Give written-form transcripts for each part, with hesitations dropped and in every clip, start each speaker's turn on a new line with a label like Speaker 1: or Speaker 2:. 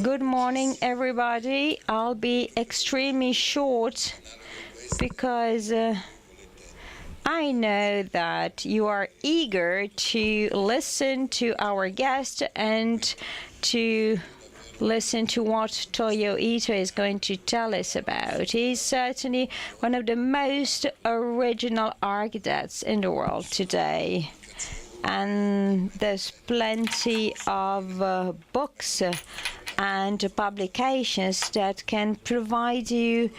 Speaker 1: Good morning, everybody. I'll be extremely short because I know that you are eager to listen to our guest and to listen to what Toyo is going to tell us about. He's certainly one of the most original architects in the world today. And there's plenty of books and publications that can provide you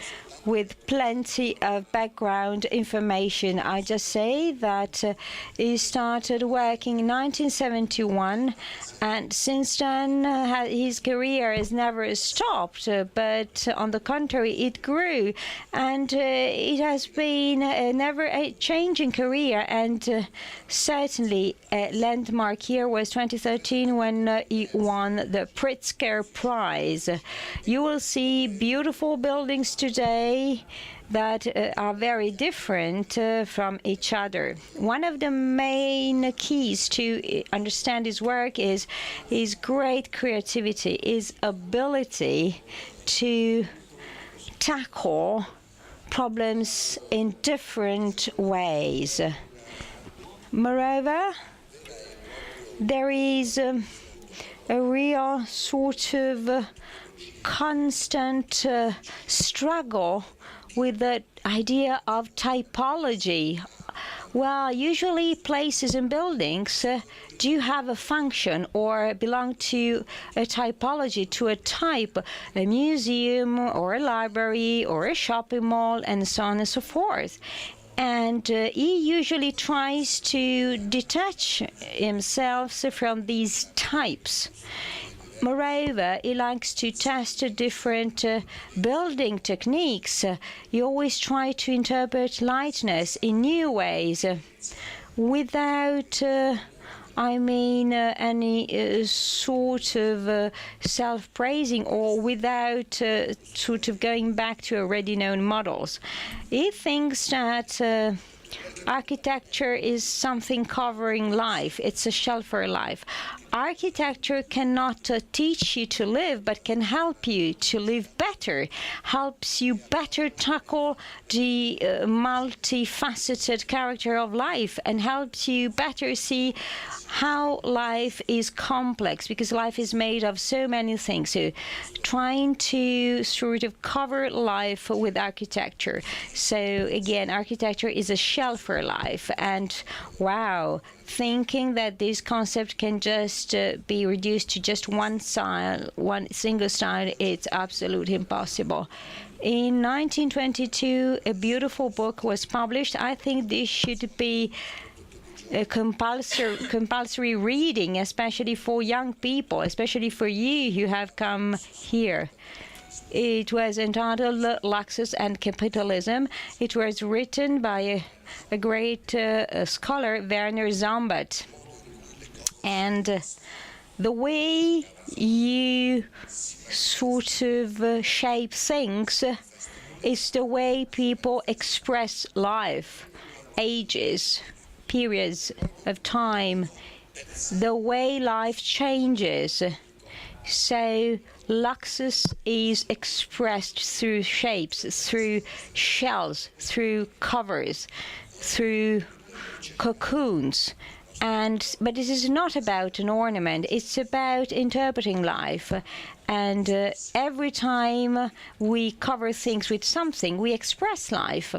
Speaker 1: with plenty of background information. I just say that he started working in 1971, and since then his career has never stopped, but on the contrary, it grew, and it has been a never-changing career, and certainly a landmark year was 2013 when he won the Pritzker Prize. You will see beautiful buildings today that are very different from each other. One of the main keys to understand his work is his great creativity, his ability to tackle problems in different ways. Moreover, there is a real sort of constant struggle with the idea of typology. Well, usually places and buildings do have a function or belong to a typology, to a type, a museum or a library or a shopping mall, and so on and so forth. And he usually tries to detach himself from these types. Moreover, he likes to test different building techniques. He always tries to interpret lightness in new ways without any sort of self-praising, or without sort of going back to already known models. He thinks that architecture is something covering life. It's a shell for life. Architecture cannot teach you to live, but can help you to live better, helps you better tackle the multifaceted character of life, and helps you better see how life is complex, because life is made of so many things. So trying to sort of cover life with architecture. So again, architecture is a shell for life. And wow, thinking that this concept can just be reduced to just one style, one single style, it's absolutely impossible. In 1922, a beautiful book was published. I think this should be a compulsory reading, especially for young people, especially for you who have come here. It was entitled Luxus and Capitalism. It was written by a great scholar, Werner Zambert. And the way you sort of shape things is the way people express life, ages, periods of time, the way life changes. So Luxus is expressed through shapes, through shells, through covers, through cocoons. But this is not about an ornament, it's about interpreting life. And every time we cover things with something, we express life.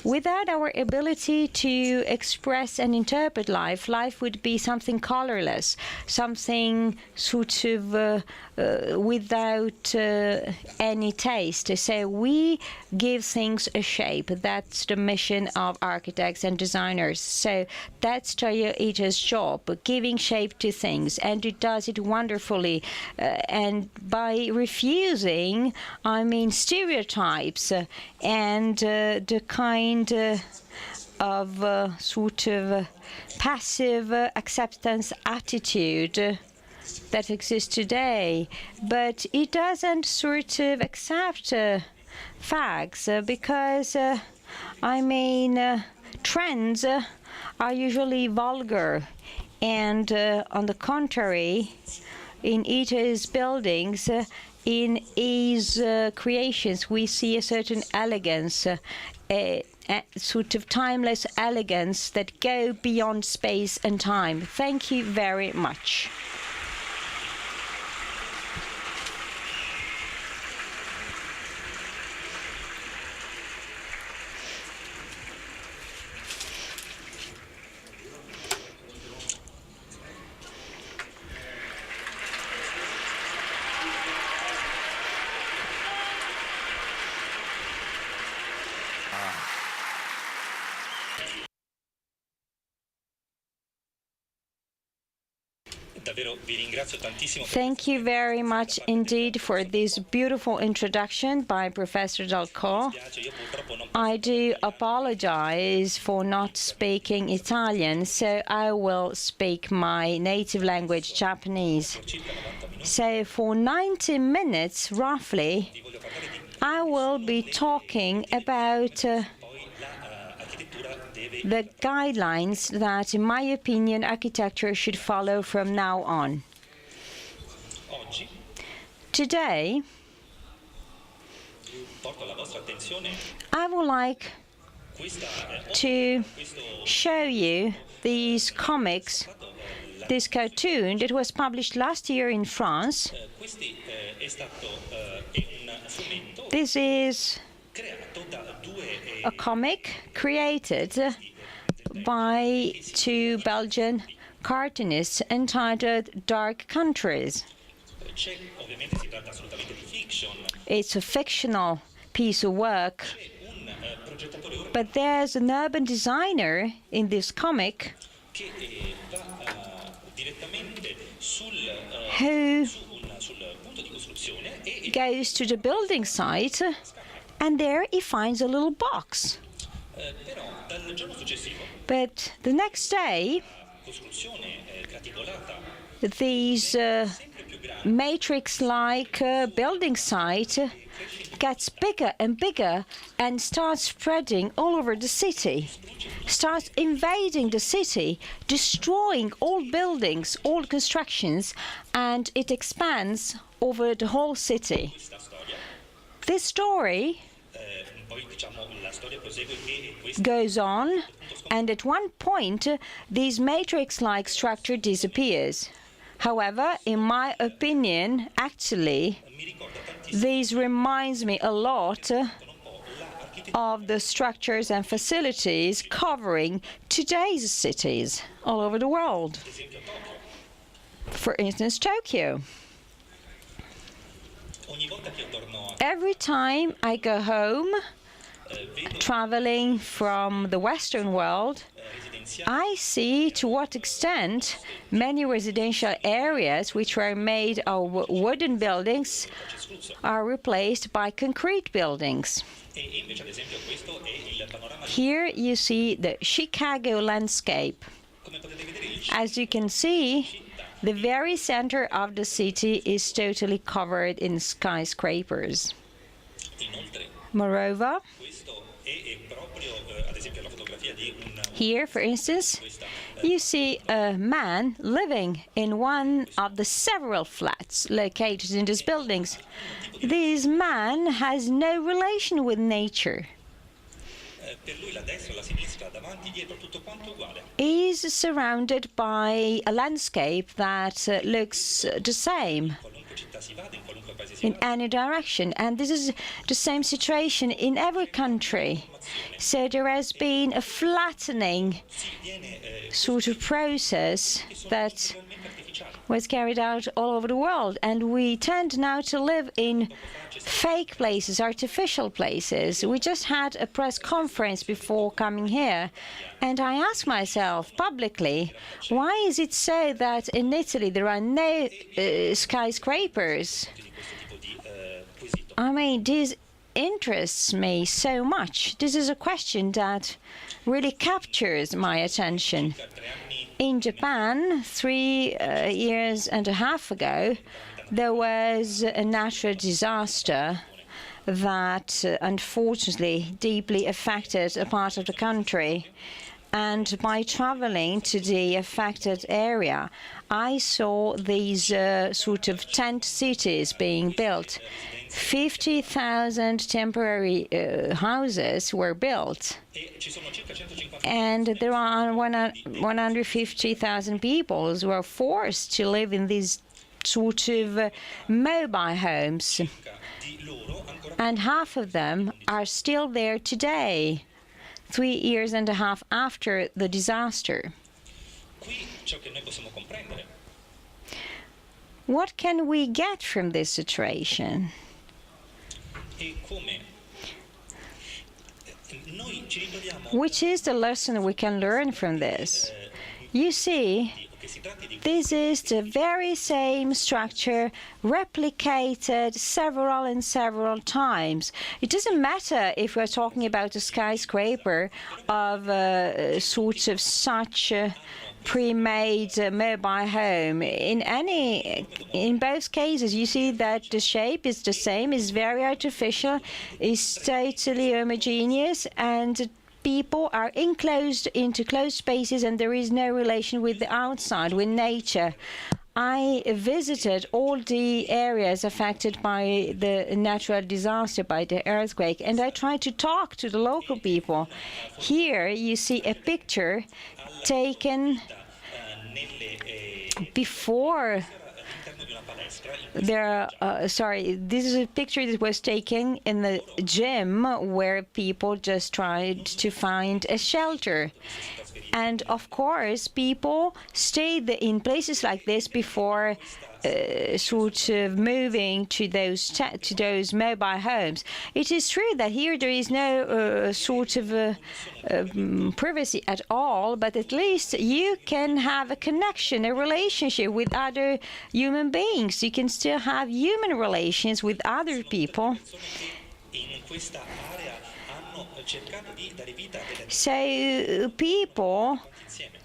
Speaker 1: Without our ability to express and interpret life, life would be something colorless, something sort of without any taste. So we give things a shape. That's the mission of architects and designers. So that's Toyo job, giving shape to things, and it does it wonderfully. And by refusing, stereotypes and the kind of sort of passive acceptance attitude that exists today. But it doesn't sort of accept facts because, trends are usually vulgar. And on the contrary, in Ito's buildings, in his creations, we see a certain elegance, a sort of timeless elegance that go beyond space and time. Thank you very much. Thank you very much indeed for this beautiful introduction by Professor Dalcò. I do apologize for not speaking Italian, so I will speak my native language, Japanese. So for 90 minutes, roughly, I will be talking about the guidelines that, in my opinion, architecture should follow from now on. Today, I would like to show you these comics, this cartoon that was published last year in France. This is a comic created by two Belgian cartoonists entitled Dark Countries. It's a fictional piece of work, but there's an urban designer in this comic who goes to the building site, and there he finds a little box. But the next day, these matrix-like building site gets bigger and bigger and starts spreading all over the city, starts invading the city, destroying all buildings, all constructions, and it expands over the whole city. This story goes on, and at one point, this matrix-like structure disappears. However, in my opinion, actually, this reminds me a lot of the structures and facilities covering today's cities all over the world. For instance, Tokyo. Every time I go home, traveling from the Western world, I see to what extent many residential areas which were made of wooden buildings are replaced by concrete buildings. Here you see the Chicago landscape. As you can see, the very center of the city is totally covered in skyscrapers. Moreover, here, for instance, you see a man living in one of the several flats located in these buildings. This man has no relation with nature. He is surrounded by a landscape that looks the same in any direction, and this is the same situation in every country. So there has been a flattening sort of process that was carried out all over the world, and we tend now to live in fake places, artificial places. We just had a press conference before coming here, and I asked myself publicly, why is it so that in Italy there are no skyscrapers? I mean, this interests me so much. This is a question that really captures my attention. In Japan, 3 years and a half ago, there was a natural disaster that unfortunately deeply affected a part of the country. And by traveling to the affected area, I saw these sort of tent cities being built. 50,000 temporary houses were built. And there are 150,000 people who are forced to live in these sort of mobile homes. And half of them are still there today, 3.5 years after the disaster. What can we get from this situation? Which is the lesson we can learn from this? You see, this is the very same structure replicated several times. It doesn't matter if we're talking about a skyscraper of sorts of such pre-made mobile home. In both cases, you see that the shape is the same, is very artificial, is totally homogeneous, and people are enclosed into closed spaces, and there is no relation with the outside, with nature. I visited all the areas affected by the natural disaster, by the earthquake, and I tried to talk to the local people. Here you see a picture taken before this is a picture that was taken in the gym where people just tried to find a shelter. And of course, people stayed in places like this before sort of moving to those mobile homes. It is true that here there is no sort of privacy at all, but at least you can have a connection, a relationship with other human beings. You can still have human relations with other people. So people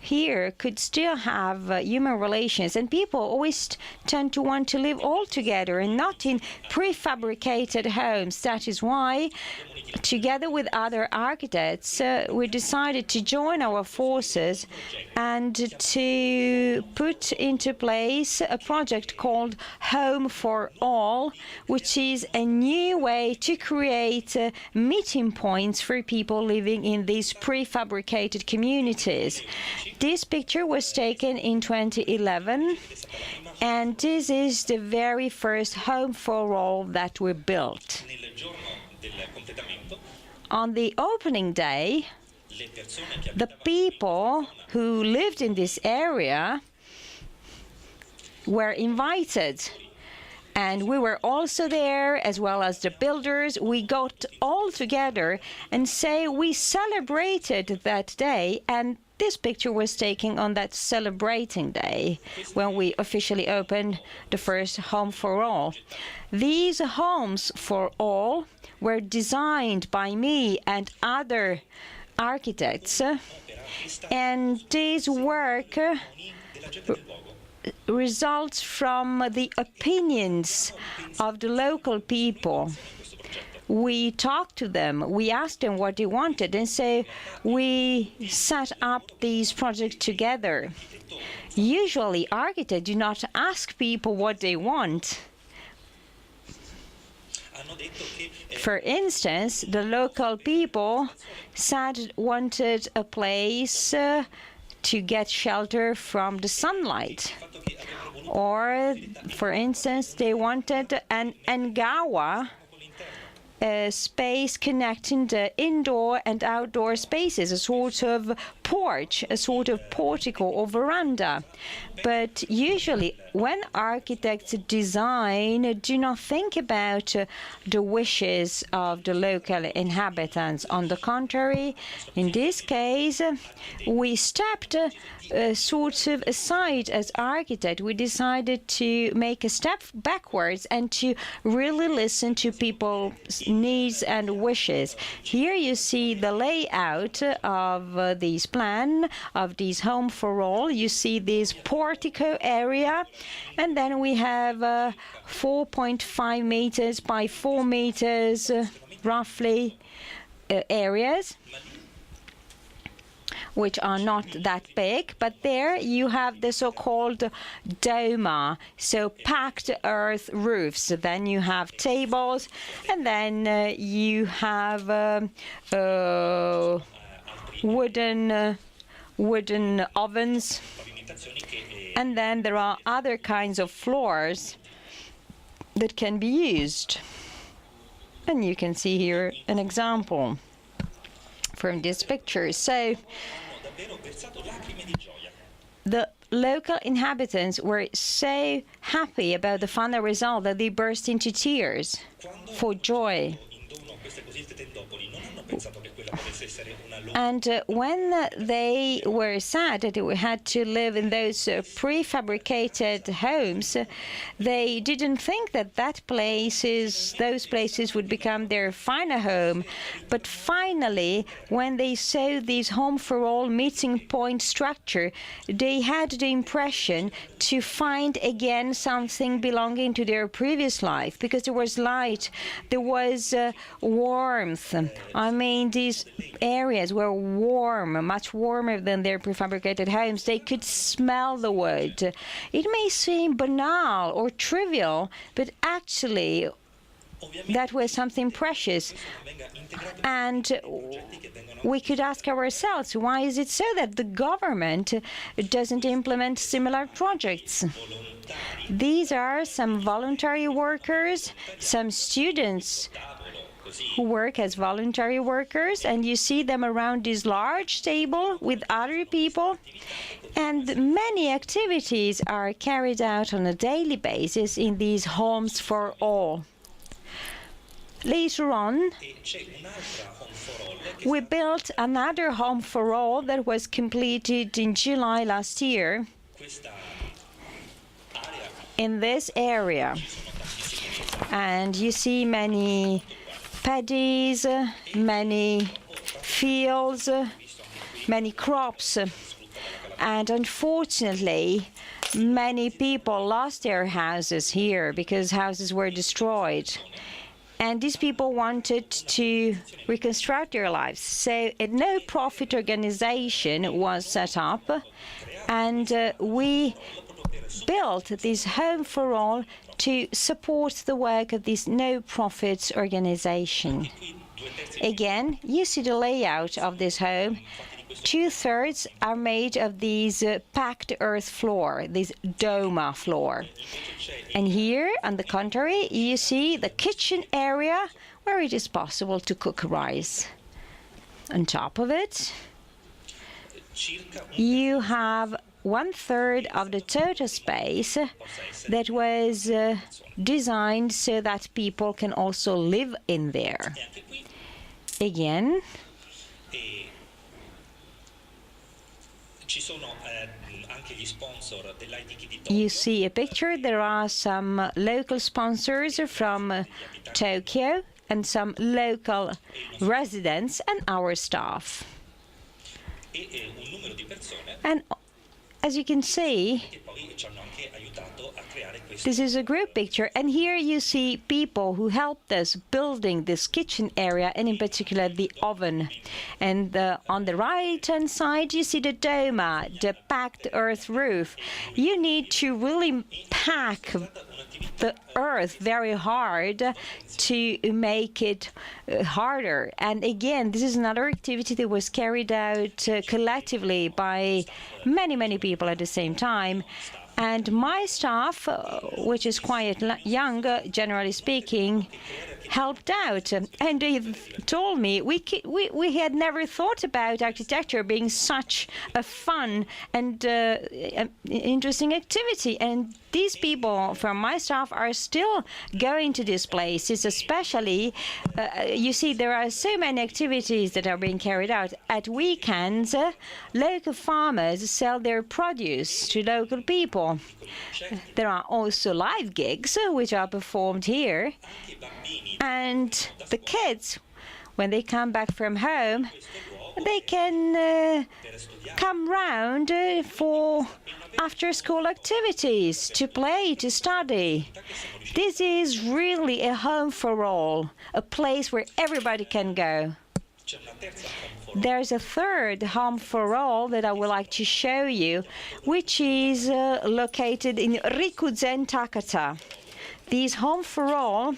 Speaker 1: here could still have human relations, and people always tend to want to live all together and not in prefabricated homes. That is why, together with other architects, we decided to join our forces and to put into place a project called Home for All, which is a new way to create meeting points for people living in these prefabricated communities. This picture was taken in 2011, and this is the very first Home for All that we built. On the opening day, the people who lived in this area were invited. And we were also there, as well as the builders. We got all together and say we celebrated that day, and this picture was taken on that celebrating day when we officially opened the first Home for All. These homes for all were designed by me and other architects, and this work results from the opinions of the local people. We talked to them, we asked them what they wanted, and so we set up these projects together. Usually, architects do not ask people what they want. For instance, the local people wanted a place to get shelter from the sunlight. Or, for instance, they wanted an engawa, a space connecting the indoor and outdoor spaces, a sort of porch, a sort of portico or veranda. But usually, when architects design, do not think about the wishes of the local inhabitants. On the contrary, in this case, we stepped sort of aside as architect. We decided to make a step backwards and to really listen to people's needs and wishes. Here you see the layout of this plan, of this Home for All. You see this portico area, and then we have 4.5 meters by 4 meters roughly areas. which are not that big, but there you have the so-called doma, so packed earth roofs. Then you have tables, and then you have wooden ovens, and then there are other kinds of floors that can be used. And you can see here an example from this picture. So the local inhabitants were so happy about the final result that they burst into tears for joy. And when they were sad that they had to live in those prefabricated homes, they didn't think that those places would become their final home. But finally, when they saw this home for all meeting point structure, they had the impression to find again something belonging to their previous life, because there was light, there was warmth. I mean, these areas were warm, much warmer than their prefabricated homes. They could smell the wood. It may seem banal or trivial, but actually that was something precious. And we could ask ourselves, why is it so that the government doesn't implement similar projects? These are some voluntary workers, some students who work as voluntary workers, and you see them around this large table with other people, and many activities are carried out on a daily basis in these homes for all. Later on, we built another home for all that was completed in July last year in this area. And you see many paddies, many fields, many crops. And unfortunately, many people lost their houses here because houses were destroyed. And these people wanted to reconstruct their lives. So a no-profit organization was set up, and we built this home for all to support the work of this no-profit organization. Again, you see the layout of this home. 2/3 are made of these packed earth floor, this doma floor. And here, on the contrary, you see the kitchen area where it is possible to cook rice. On top of it, you have 1/3 of the total space that was designed so that people can also live in there. Again, you see a picture. There are some local sponsors from Tokyo and some local residents and our staff. And as you can see, this is a group picture, and here you see people who helped us building this kitchen area, and in particular the oven. And on the right-hand side, you see the doma, the packed earth roof. You need to really pack the earth very hard to make it harder. And again, this is another activity that was carried out collectively by many, many people at the same time. And my staff, which is quite young, generally speaking, helped out. And they told me we had never thought about architecture being such a fun and interesting activity. And these people from my staff are still going to these places, especially, you see, there are so many activities that are being carried out. At weekends, local farmers sell their produce to local people. There are also live gigs, which are performed here. And the kids, when they come back from home, they can come round for after-school activities, to play, to study. This is really a home for all, a place where everybody can go. there's a third home for all that I would like to show you, which is located in Rikuzen Takata. This home for all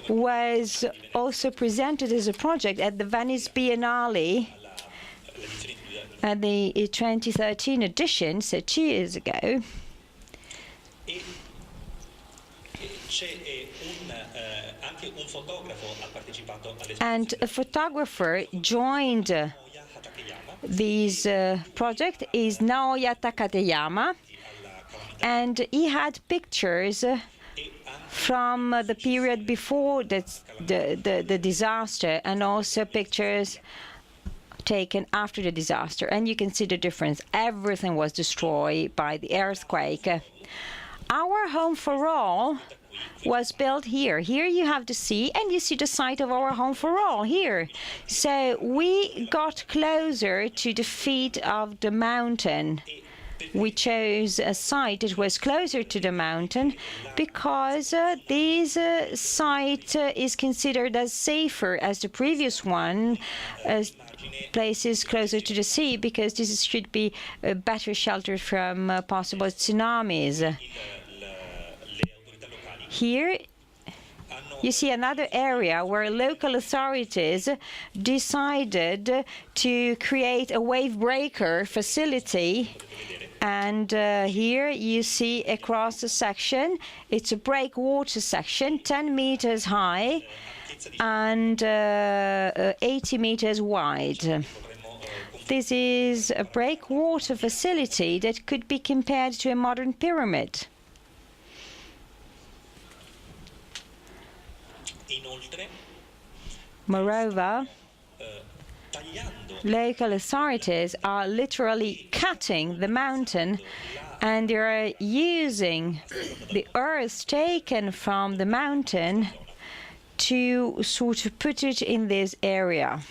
Speaker 1: was also presented as a project at the Venice Biennale at the 2013 edition, so 2 years ago. And a photographer joined this project is Naoya Takayama, and he had pictures from the period before the disaster, and also pictures taken after the disaster. And you can see the difference. Everything was destroyed by the earthquake. Our home for all was built here. Here you have the sea, and you see the site of our home for all here. So we got closer to the feet of the mountain. We chose a site that was closer to the mountain because this site is considered as safer as the previous one, as places closer to the sea, because this should be better sheltered from possible tsunamis. Here you see another area where local authorities decided to create a wave breaker facility. And here you see across the section, it's a breakwater section, 10 meters high and 80 meters wide. This is a breakwater facility that could be compared to a modern pyramid. Moreover, local authorities are literally cutting the mountain, and they are using the earth taken from the mountain to sort of put it in this area.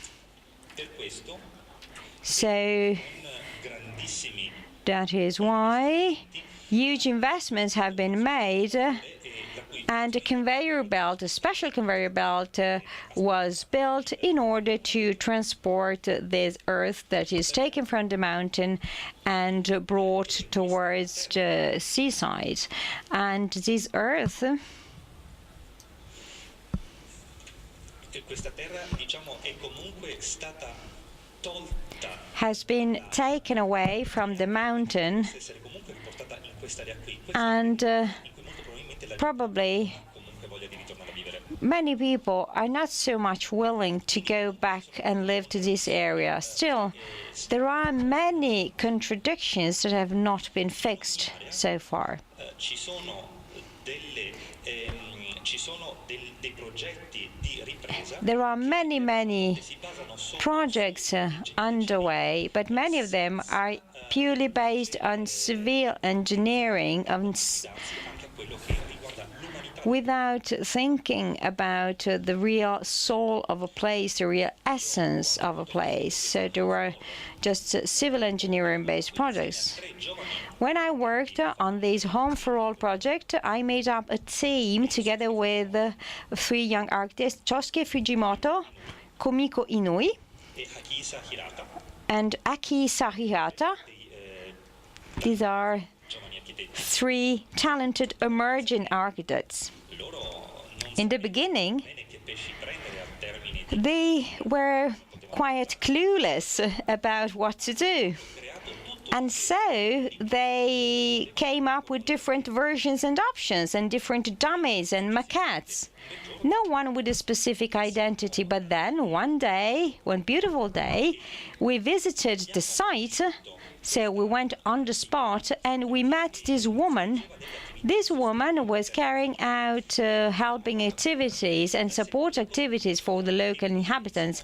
Speaker 1: So that is why huge investments have been made, and a conveyor belt, a special conveyor belt, was built in order to transport this earth that is taken from the mountain and brought towards the seaside. And this earth has been taken away from the mountain, and probably many people are not so much willing to go back and live to this area. Still, there are many contradictions that have not been fixed so far. There are many projects underway, but many of them are purely based on civil engineering, without thinking about the real soul of a place, the real essence of a place. So there were just civil engineering-based projects. When I worked on this Home for All project, I made up a team together with 3 young architects, Chosuke Fujimoto, Komiko Inui, and Aki Sahihata. These are 3 talented emerging architects. In the beginning, they were quite clueless about what to do. And so they came up with different versions and options and different dummies and maquettes. No one with a specific identity. But then one day, one beautiful day, we visited the site. So we went on the spot and we met this woman. This woman was carrying out helping activities and support activities for the local inhabitants,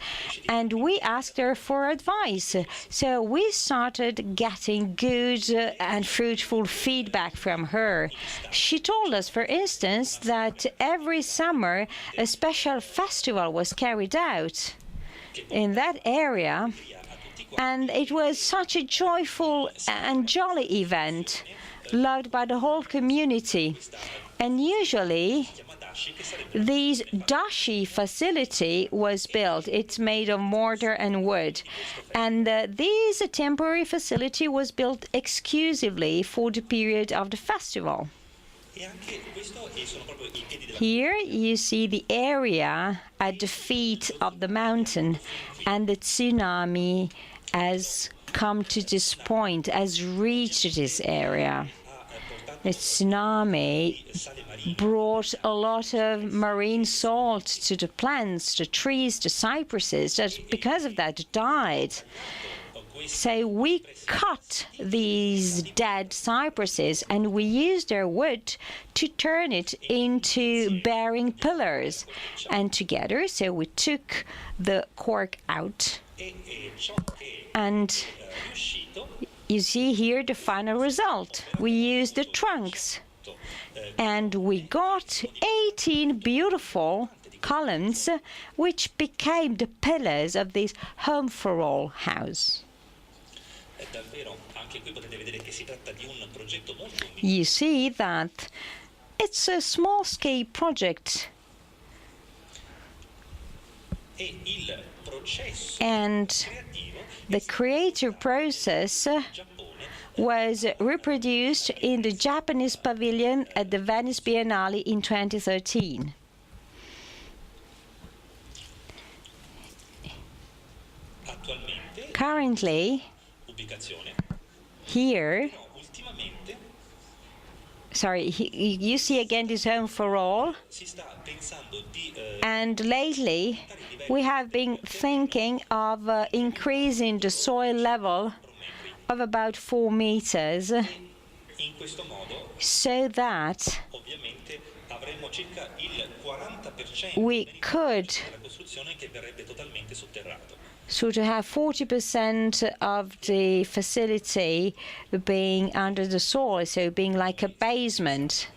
Speaker 1: and we asked her for advice. So we started getting good and fruitful feedback from her. She told us, for instance, that every summer a special festival was carried out in that area, And it was such a joyful and jolly event, loved by the whole community. And usually, this dashi facility was built. It's made of mortar and wood. And this temporary facility was built exclusively for the period of the festival. Here you see the area at the feet of the mountain, and the tsunami has come to this point, has reached this area. The tsunami brought a lot of marine salt to the plants, the trees, the cypresses, that because of that died. So we cut these dead cypresses and we used their wood to turn it into bearing pillars. And together, so we took the cork out, and you see here the final result. We used the trunks, and we got 18 beautiful columns, which became the pillars of this home for all house. You see that it's a small-scale project, and the creative process was reproduced in the Japanese pavilion at the Venice Biennale in 2013. Currently, here, you see again this home for all, and lately we have been thinking of increasing the soil level of about 4 meters, so that we could to have 40% of the facility being under the soil, so being like a basement.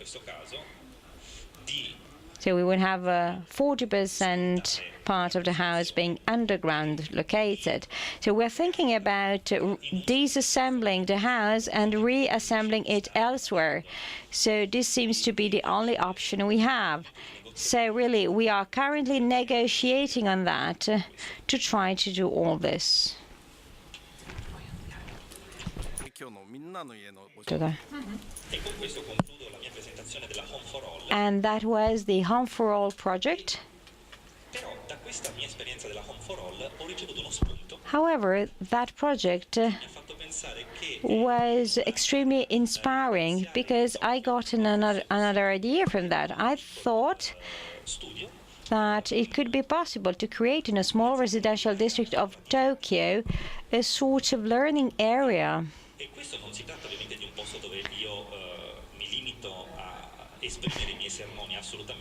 Speaker 1: So we would have a 40% part of the house being underground located. So we're thinking about disassembling the house and reassembling it elsewhere. So this seems to be the only option we have. So really, we are currently negotiating on that to try to do all this. And that was the Home for All project. However, that project was extremely inspiring because I got another idea from that. I thought that it could be possible to create in a small residential district of Tokyo a sort of learning area.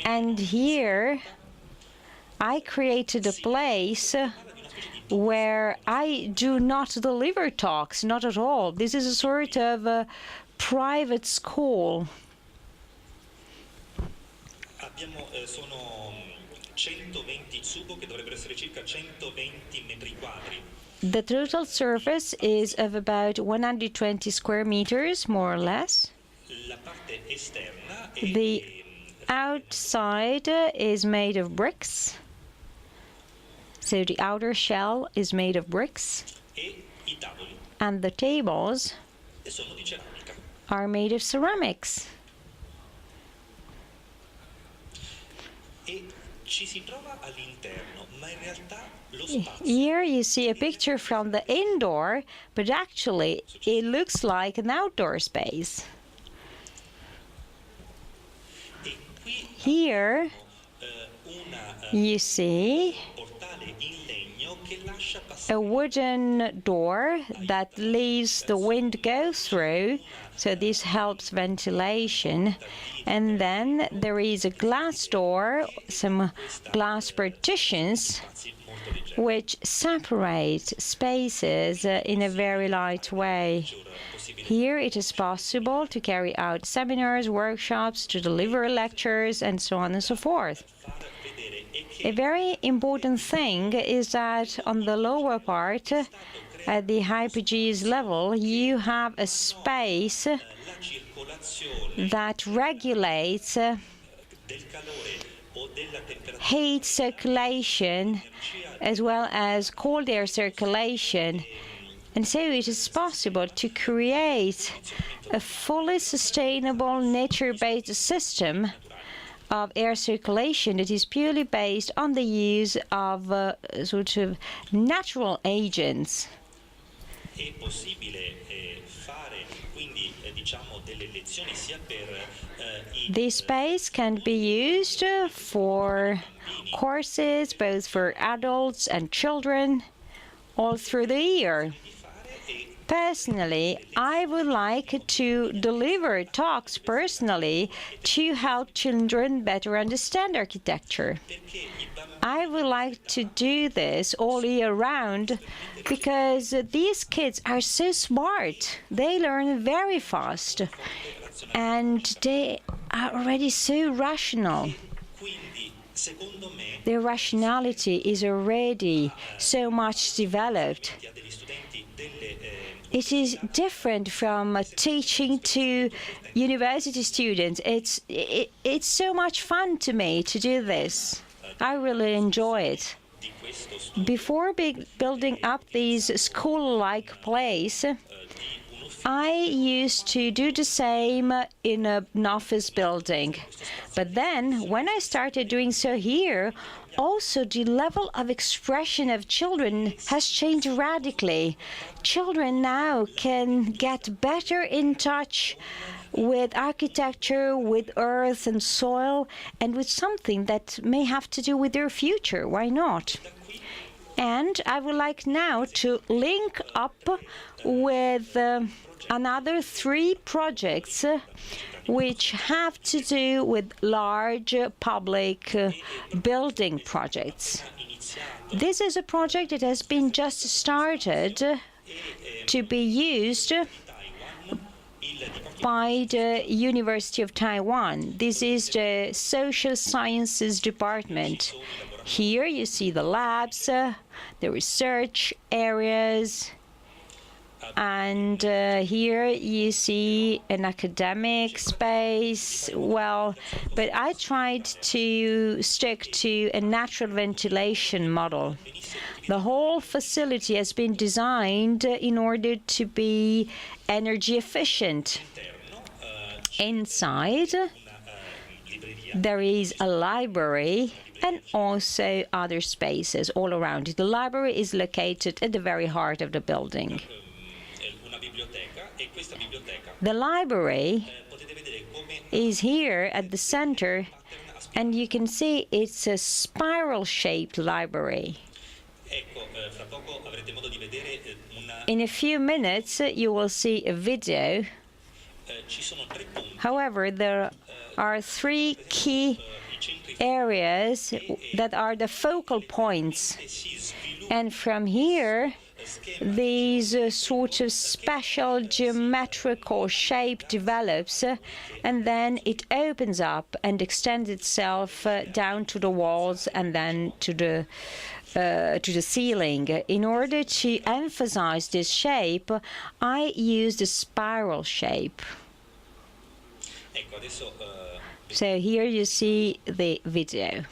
Speaker 1: And here I created a place where I do not deliver talks, not at all. This is a sort of a private school. The total surface is of about 120 square meters, more or less. The outside is made of bricks. So the outer shell is made of bricks, and the tables are made of ceramics. Here you see a picture from the indoor, but actually it looks like an outdoor space. Here you see a wooden door that leaves the wind go through, so this helps ventilation. And then there is a glass door, some glass partitions, which separate spaces in a very light way. Here it is possible to carry out seminars, workshops, to deliver lectures, and so on and so forth. A very important thing is that on the lower part, at the hypogeuse level, you have a space that regulates heat circulation as well as cold air circulation. And so it is possible to create a fully sustainable nature-based system of air circulation that is purely based on the use of sort of natural agents. This space can be used for courses, both for adults and children, all through the year. Personally, I would like to deliver talks personally to help children better understand architecture. I would like to do this all year round because these kids are so smart. They learn very fast and they are already so rational. Their rationality is already so much developed. It is different from teaching to university students. It's so much fun to me to do this. I really enjoy it. Before building up this school-like place, I used to do the same in an office building. But then, when I started doing so here, also the level of expression of children has changed radically. Children now can get better in touch with architecture, with earth and soil, and with something that may have to do with their future. Why not? And I would like now to link up with another 3 projects which have to do with large public building projects. This is a project that has been just started to be used by the University of Taiwan. This is the Social Sciences Department. Here you see the labs, the research areas, and here you see an academic space. Well, but I tried to stick to a natural ventilation model. The whole facility has been designed in order to be energy efficient. Inside, there is a library and also other spaces all around it. The library is located at the very heart of the building. The library is here at the center, and you can see it's a spiral-shaped library. In a few minutes, you will see a video. However, there are 3 key areas that are the focal points. And from here, these sort of special geometrical shape develops, and then it opens up and extends itself down to the walls and then to the ceiling. In order to emphasize this shape, I used a spiral shape. So here you see the video.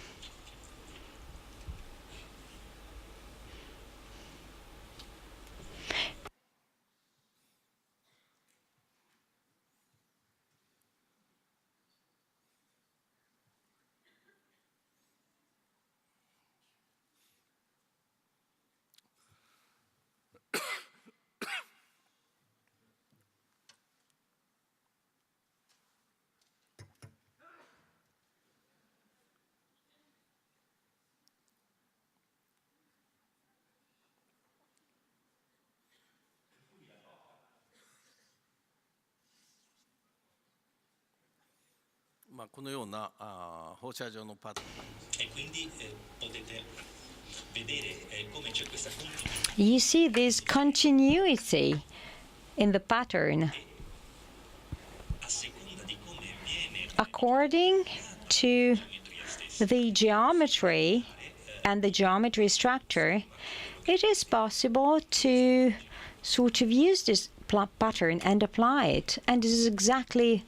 Speaker 1: You see this continuity in the pattern. According to the geometry and the geometry structure, it is possible to sort of use this pattern and apply it. And this is exactly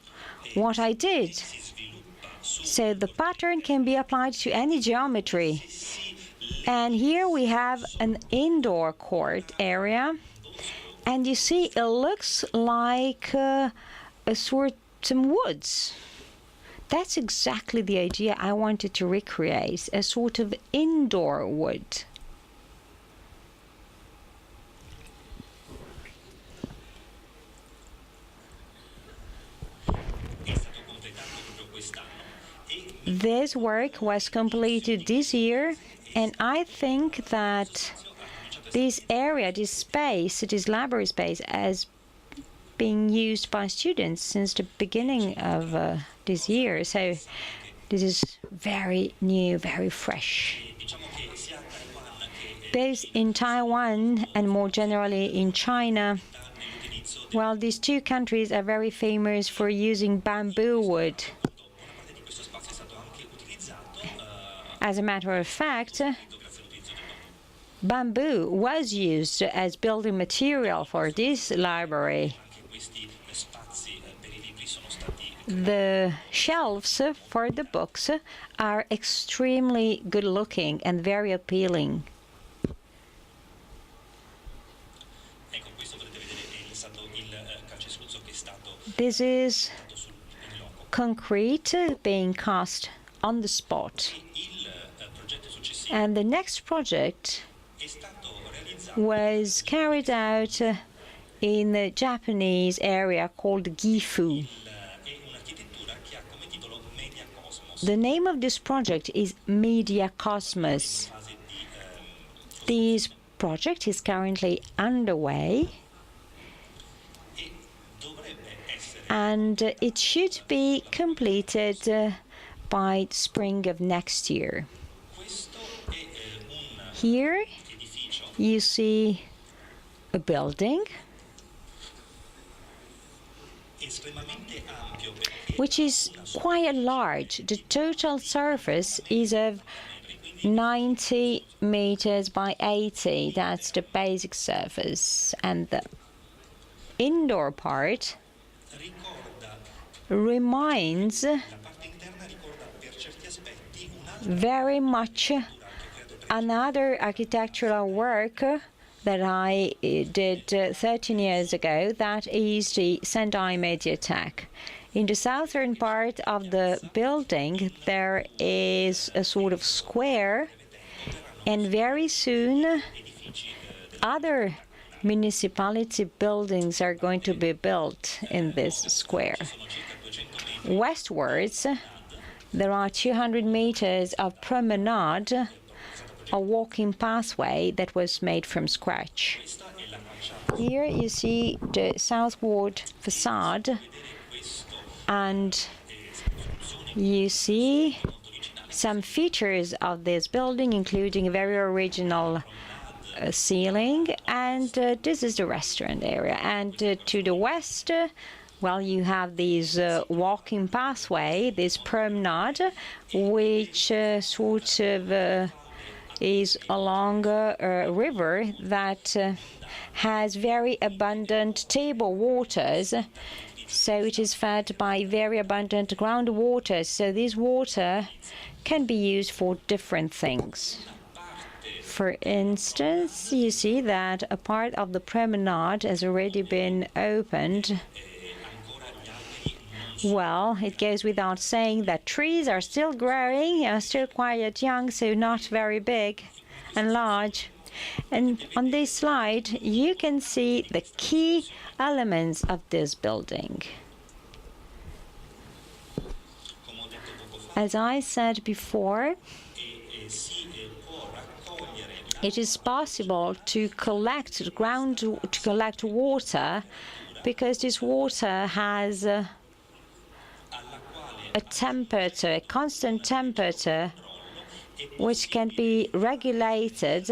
Speaker 1: what I did. So the pattern can be applied to any geometry. And here we have an indoor court area. And you see, it looks like a sort of woods. That's exactly the idea I wanted to recreate, a sort of indoor wood. This work was completed this year, and I think that this area, this space, this library space, has been used by students since the beginning of this year. So this is very new, very fresh. Both in Taiwan and more generally in China, well, these two countries are very famous for using bamboo wood. As a matter of fact, bamboo was used as building material for this library. The shelves for the books are extremely good looking and very appealing. This is concrete being cast on the spot. And the next project was carried out in the Japanese area called Gifu. The name of this project is Media Cosmos. This project is currently underway, and it should be completed by spring of next year. Here you see a building which is quite large. The total surface is of 90 meters by 80. That's the basic surface. And the indoor part reminds very much another architectural work that I did 13 years ago. That is the Sendai Mediatek. In the southern part of the building, there is a sort of square, and very soon other municipality buildings are going to be built in this square. Westwards, there are 200 meters of promenade, a walking pathway that was made from scratch. Here you see the southward facade, and you see some features of this building, including a very original ceiling, and this is the restaurant area. And to the west, well, you have this walking pathway, this promenade, which sort of is along a river that has very abundant table waters. So it is fed by very abundant groundwater. So this water can be used for different things. For instance, you see that a part of the promenade has already been opened. Well, it goes without saying that trees are still growing, are still quite young, so not very big and large. And on this slide, you can see the key elements of this building. As I said before, it is possible to collect water, because this water has a temperature, a constant temperature, which can be regulated.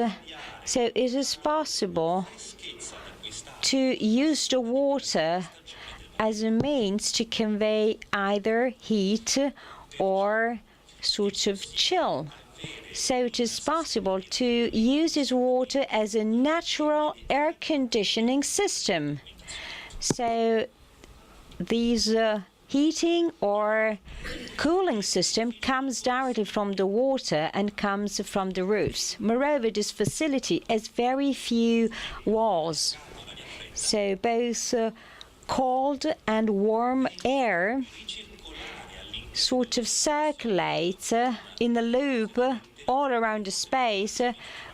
Speaker 1: So it is possible to use the water as a means to convey either heat or sort of chill So it is possible to use this water as a natural air conditioning system. So these heating or cooling system comes directly from the water and comes from the roofs. Moreover, this facility has very few walls. So both cold and warm air sort of circulate in a loop all around the space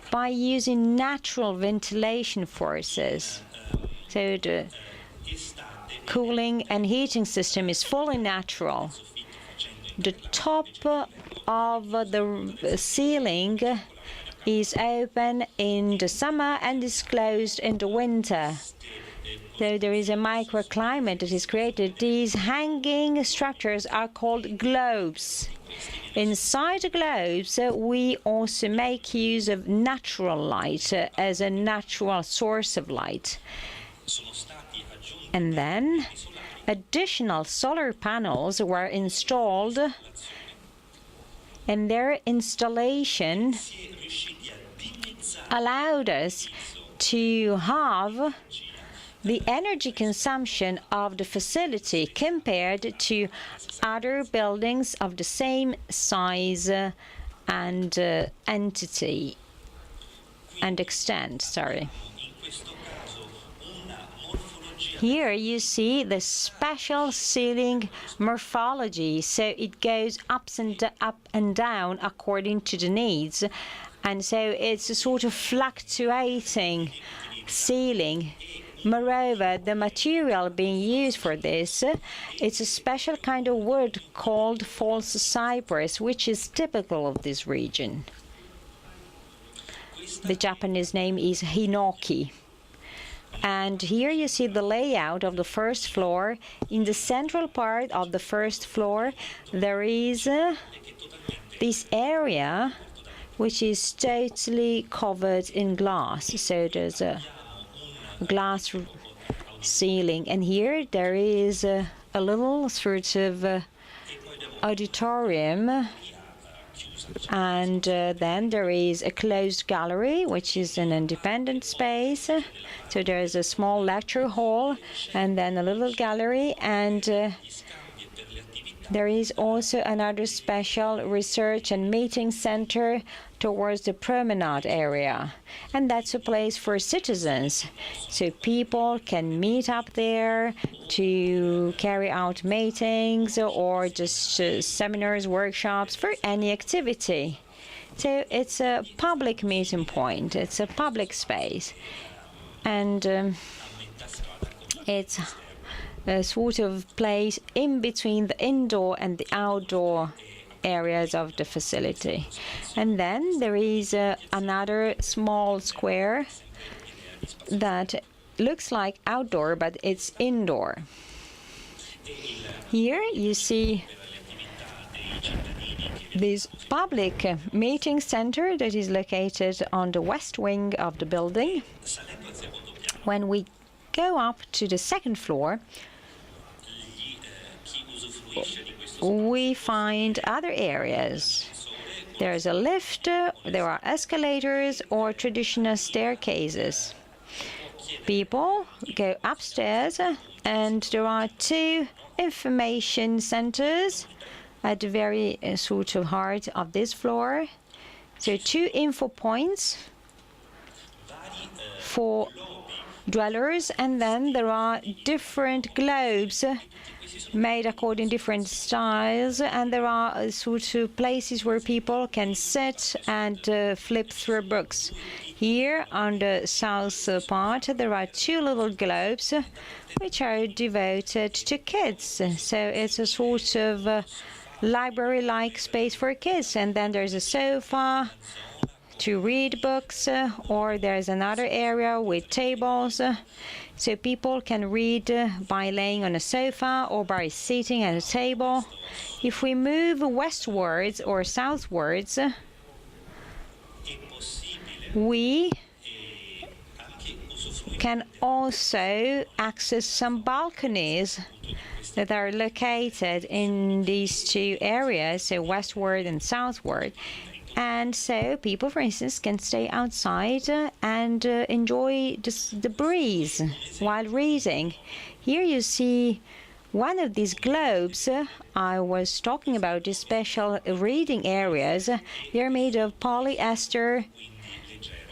Speaker 1: by using natural ventilation forces. So the cooling and heating system is fully natural. The top of the ceiling is open in the summer and is closed in the winter. So there is a microclimate that is created. These hanging structures are called globes. Inside the globes, we also make use of natural light as a natural source of light. And then additional solar panels were installed, and their installation allowed us to have the energy consumption of the facility compared to other buildings of the same size and entity and extent. Here you see the special ceiling morphology, so it goes up and down according to the needs, and so it's a sort of fluctuating ceiling. Moreover, the material being used for this, it's a special kind of wood called false cypress, which is typical of this region. The Japanese name is hinoki. And here you see the layout of the first floor. In the central part of the first floor, there is this area which is totally covered in glass. So there's a glass ceiling, and here there is a little sort of auditorium, and then there is a closed gallery, which is an independent space. So there is a small lecture hall and then a little gallery, and there is also another special research and meeting center towards the promenade area. And that's a place for citizens. So people can meet up there to carry out meetings or just seminars, workshops, for any activity. So it's a public meeting point. It's a public space. And it's a sort of place in between the indoor and the outdoor areas of the facility. And then there is another small square that looks like outdoor, but it's indoor. Here you see this public meeting center that is located on the west wing of the building. When we go up to the second floor, we find other areas. There's a lift, there are escalators or traditional staircases. People go upstairs, and there are two information centers at the very sort of heart of this floor. So two info points for dwellers, and then there are different globes made according to different styles, and there are sort of places where people can sit and flip through books. Here on the south part there are two little globes which are devoted to kids, so it's a sort of library-like space for kids. And then there's a sofa to read books, or there's another area with tables, so people can read by laying on a sofa or by sitting at a table. If we move westwards or southwards, we can also access some balconies that are located in these two areas, so westward and southward. And so people, for instance, can stay outside and enjoy the breeze while reading. Here you see one of these globes. I was talking about these special reading areas. They're made of polyester.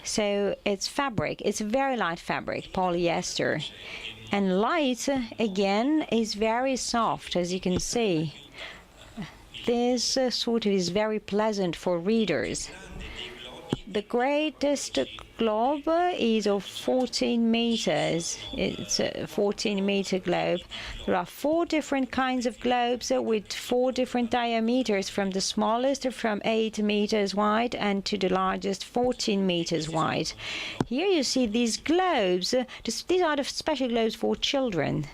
Speaker 1: So it's fabric. It's very light fabric, polyester. And light, again, is very soft, as you can see. This sort of is very pleasant for readers. The greatest globe is of 14 meters. It's a 14-meter globe. There are 4 different kinds of globes with 4 different diameters, from the smallest from 8 meters wide and to the largest 14 meters wide. Here you see these globes. These are the special globes for children.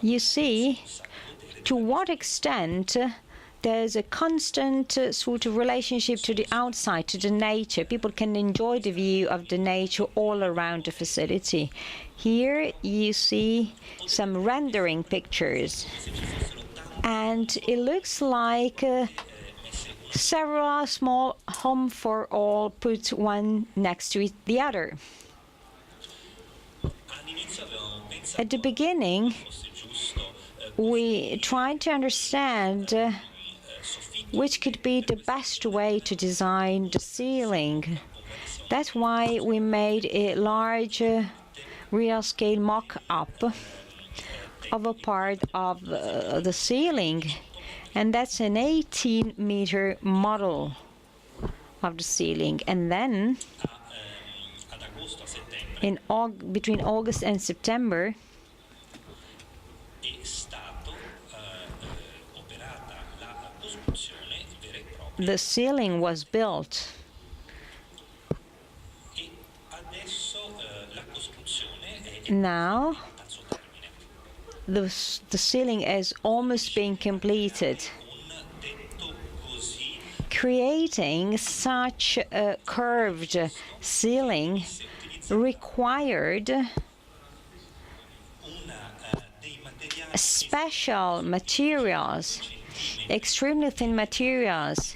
Speaker 1: You see to what extent there's a constant sort of relationship to the outside, to the nature. People can enjoy the view of the nature all around the facility. Here you see some rendering pictures, and it looks like several small homes for all put one next to the other. At the beginning, we tried to understand which could be the best way to design the ceiling. That's why we made a large real-scale mock-up of a part of the ceiling, and that's an 18-meter model of the ceiling. And then, between August and September, the ceiling was built. Now, the ceiling is almost being completed. Creating such a curved ceiling required special materials, extremely thin materials,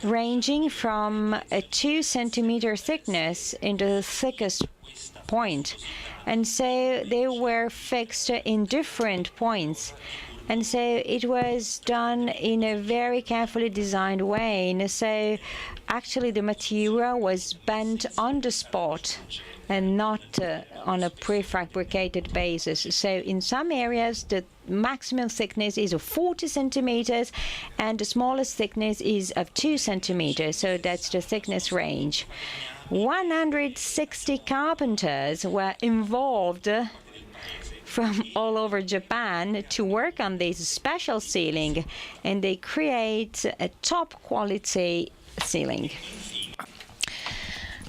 Speaker 1: ranging from a 2-centimeter thickness in the thickest point. And so they were fixed in different points. And so it was done in a very carefully designed way. And so actually the material was bent on the spot and not on a prefabricated basis. So in some areas, the maximum thickness is of 40 centimeters, and the smallest thickness is of 2 centimeters. So that's the thickness range. 160 carpenters were involved from all over Japan to work on this special ceiling, and they create a top quality ceiling.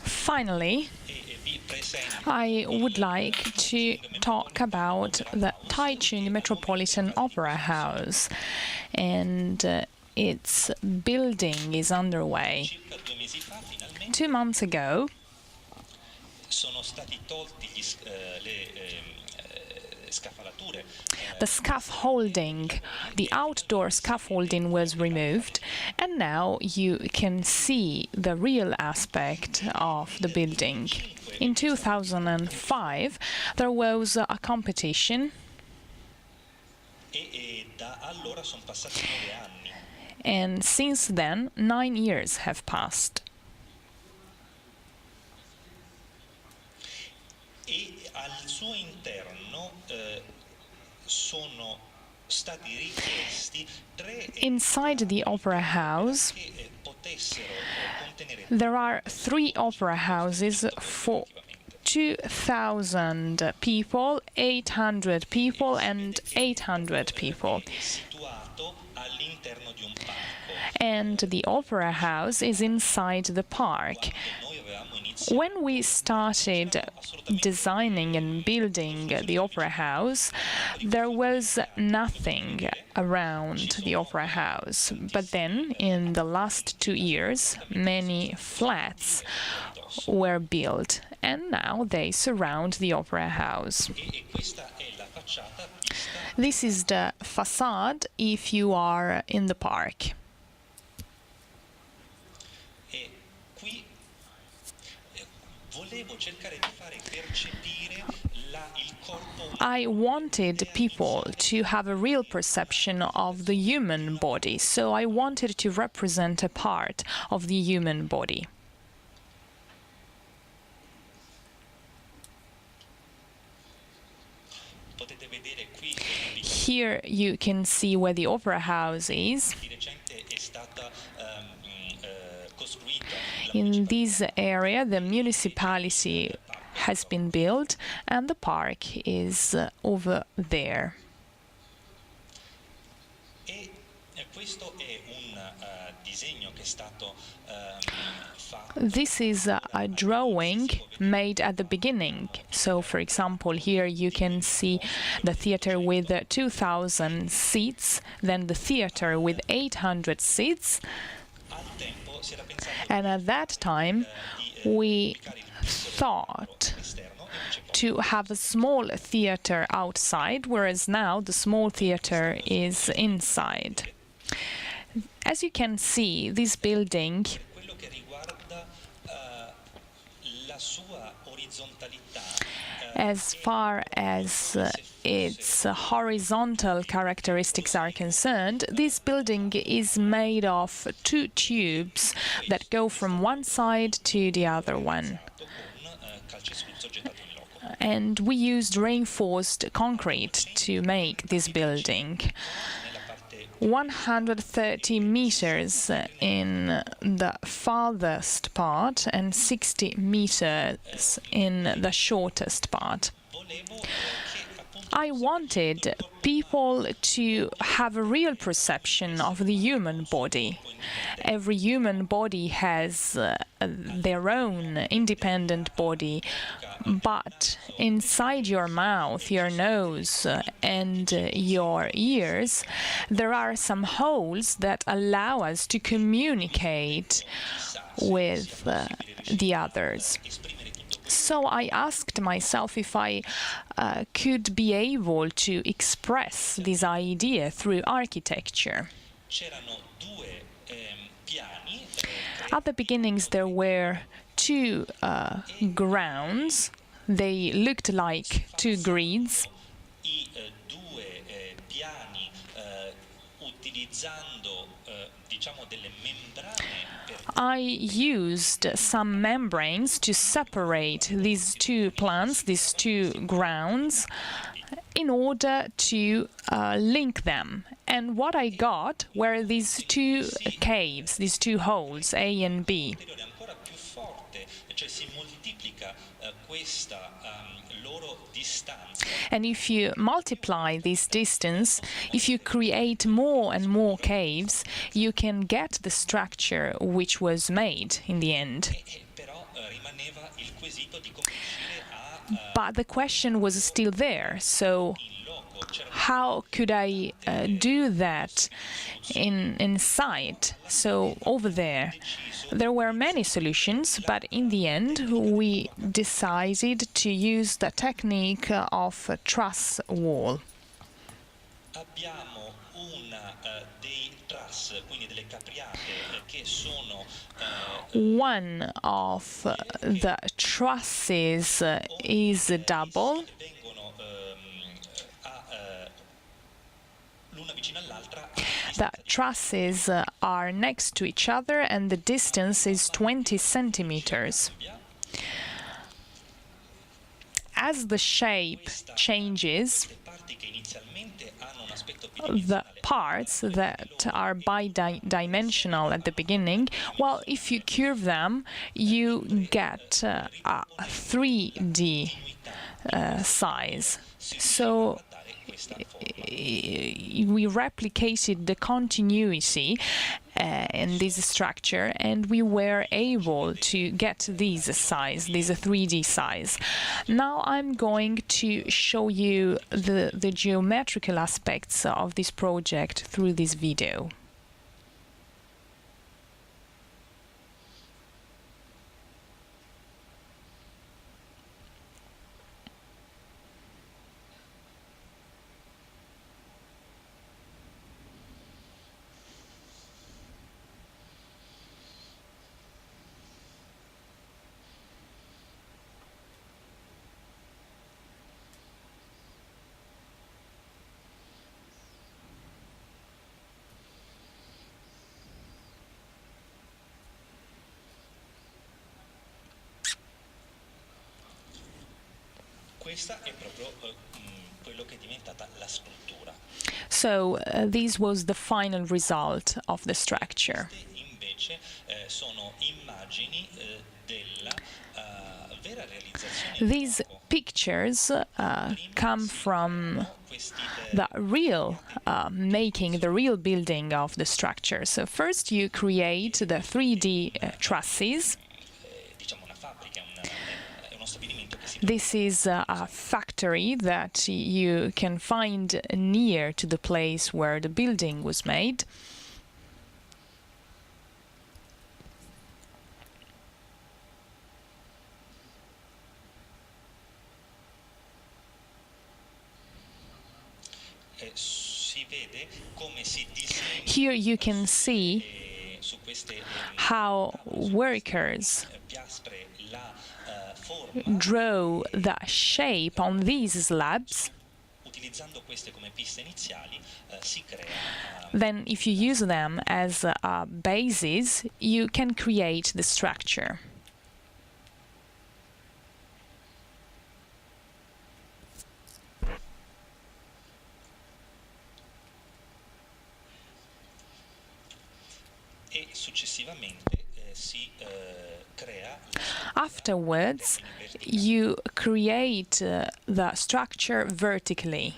Speaker 2: Finally, I would like to talk about the Taichung Metropolitan Opera House, and its building is underway. 2 months ago, the scaffolding, the outdoor scaffolding was removed, and now you can see the real aspect of the building. In 2005, there was a competition, and since then, 9 years have passed. Inside the opera house, there are 3 opera houses for 2,000 people, 800 people, and 800 people. And the opera house is inside the park. When we started designing and building the opera house, there was nothing around the opera house. But then, in the last 2 years, many flats were built, and now they surround the opera house. This is the facade if you are in the park. I wanted people to have a real perception of the human body, so I wanted to represent a part of the human body. Here you can see where the opera house is. In this area, the municipality has been built and the park is over there. This is a drawing made at the beginning. So, for example, here you can see the theater with 2,000 seats, then the theater with 800 seats. And at that time, we thought to have a small theater outside, whereas now the small theater is inside. As you can see, this building as far as its horizontal characteristics are concerned, this building is made of two tubes that go from one side to the other one. And we used reinforced concrete to make this building. 130 meters in the farthest part and 60 meters in the shortest part. I wanted people to have a real perception of the human body. Every human body has their own independent body, but inside your mouth, your nose, and your ears, there are some holes that allow us to communicate with the others. So I asked myself if I could be able to express this idea through architecture. At the beginnings, there were two grounds. They looked like two grids. I used some membranes to separate these two plants, these two grounds, in order to link them. And what I got were these two caves, these two holes, A and B. And if you multiply this distance, if you create more and more caves, you can get the structure which was made in the end. But the question was still there, so how could I do that inside? So over there. There were many solutions, but in the end we decided to use the technique of a truss wall. One of the trusses is double. The trusses are next to each other and the distance is 20 centimeters. As the shape changes, the parts that are bidimensional at the beginning, well, if you curve them, you get a 3D size. So we replicated the continuity in this structure, and we were able to get this size, this 3D size. Now I'm going to show you the geometrical aspects of this project through this video. So this was the final result of the structure. These pictures come from the real making, the real building of the structure. So first you create the 3D trusses. This is a factory that you can find near to the place where the building was made. Here you can see how workers draw the shape on these slabs. Then, if you use them as bases, you can create the structure. Afterwards, you create the structure vertically.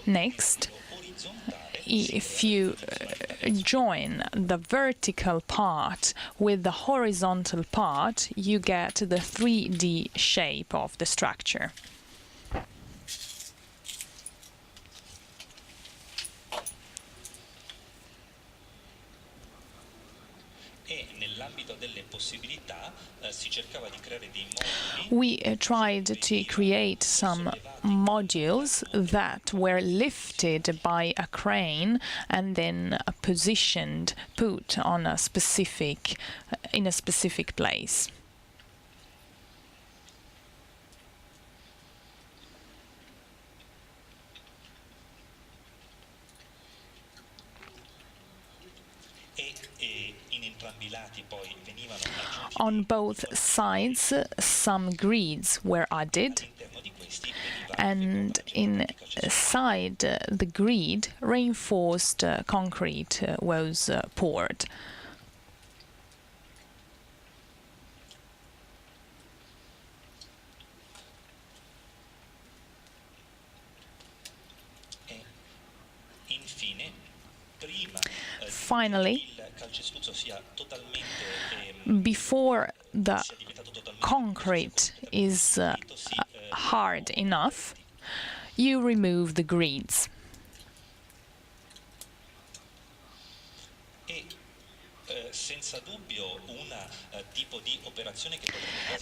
Speaker 2: Next, if you join the vertical part with the horizontal part, you get the 3D shape of the structure. We tried to create some modules that were lifted by a crane and then positioned, put on a specific, in a specific place. On both sides, some grids were added, and inside the grid, reinforced concrete was poured. Finally, before the concrete is hard enough, you remove the grids.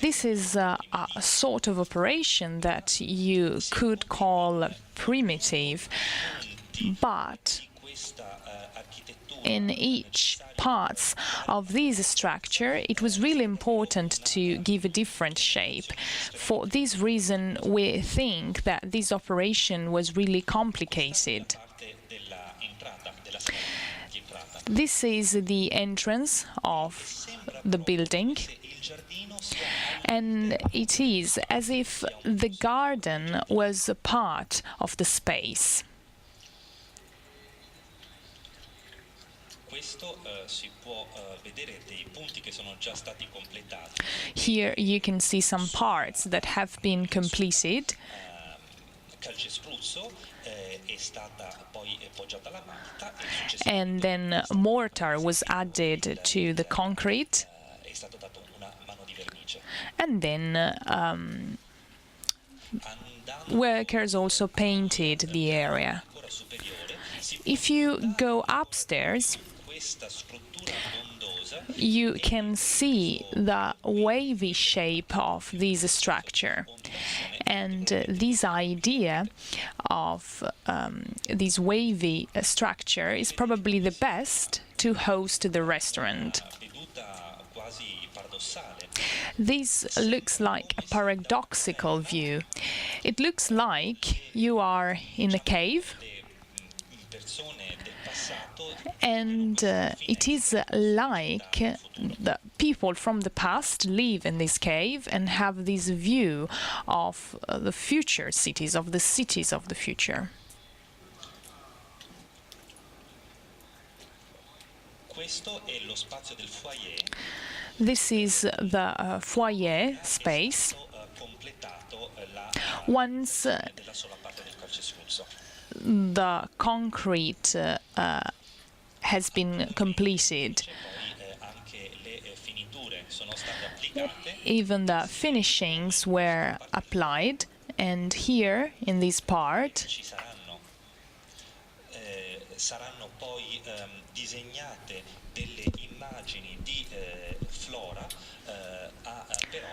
Speaker 2: This is a sort of operation that you could call primitive, but in each parts of this structure, it was really important to give a different shape. For this reason, we think that this operation was really complicated. This is the entrance of the building, and it is as if the garden was a part of the space. Here you can see some parts that have been completed. And then mortar was added to the concrete. And then workers also painted the area. If you go upstairs, you can see the wavy shape of this structure. And this idea of this wavy structure is probably the best to host the restaurant. This looks like a paradoxical view. It looks like you are in a cave, and it is like the people from the past live in this cave and have this view of the future cities, of the cities of the future. This is the foyer space. Once the concrete has been completed, even the finishings were applied, and here in this part
Speaker 3: saranno poi disegnate delle immagini di flora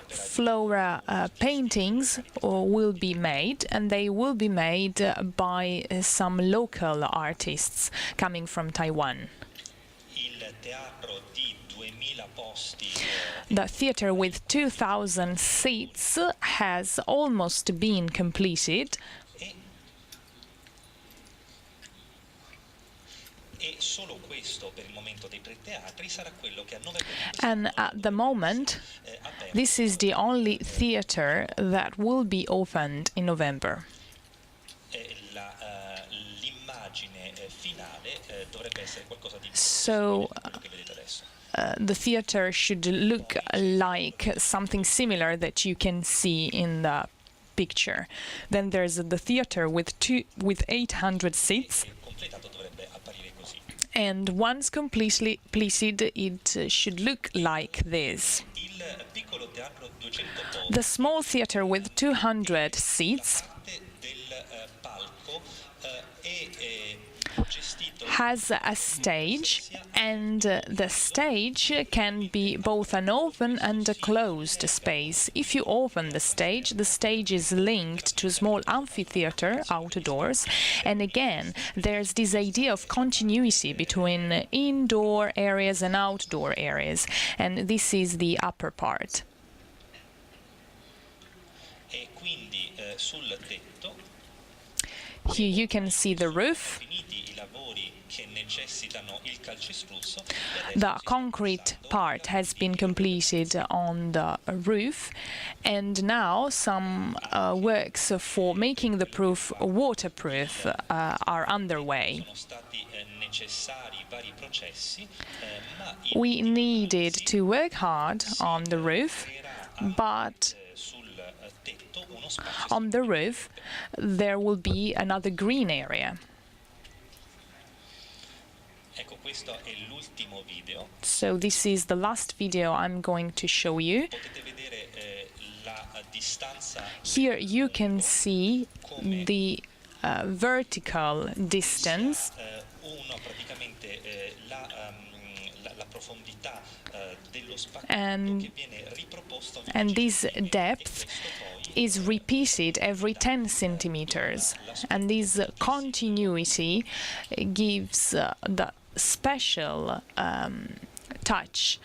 Speaker 2: flora paintings will be made, and they will be made by some local artists coming from Taiwan. The theater with 2,000 seats has almost been completed. And at the moment, this is the only theater that will be opened in November. So the theater should look like something similar that you can see in the picture. Then there's the theater with 800 seats. And once completely completed, it should look like this. The small theater with 200 seats has a stage, and the stage can be both an open and a closed space. If you open the stage is linked to a small amphitheater outdoors, and again there's this idea of continuity between indoor areas and outdoor areas, and this is the upper part. Here you can see the roof. The concrete part has been completed on the roof, and now some works for making the roof waterproof are underway. We needed to work hard on the roof, but on the roof there will be another green area. So this is the last video I'm going to show you. Here you can see the vertical distance, and this depth is repeated every 10 centimeters, and this continuity gives the special touch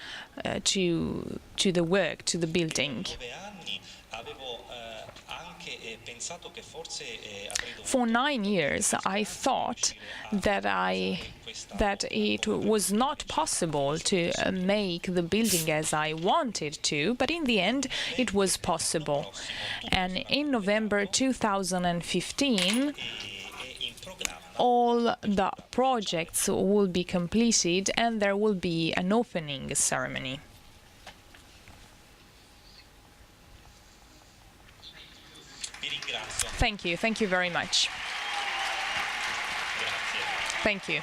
Speaker 2: to the work, to the building. For 9 years, I thought that it was not possible to make the building as I wanted to, but in the end it was possible. And in November 2015, all the projects will be completed and there will be an opening ceremony. Thank you very much. Thank you.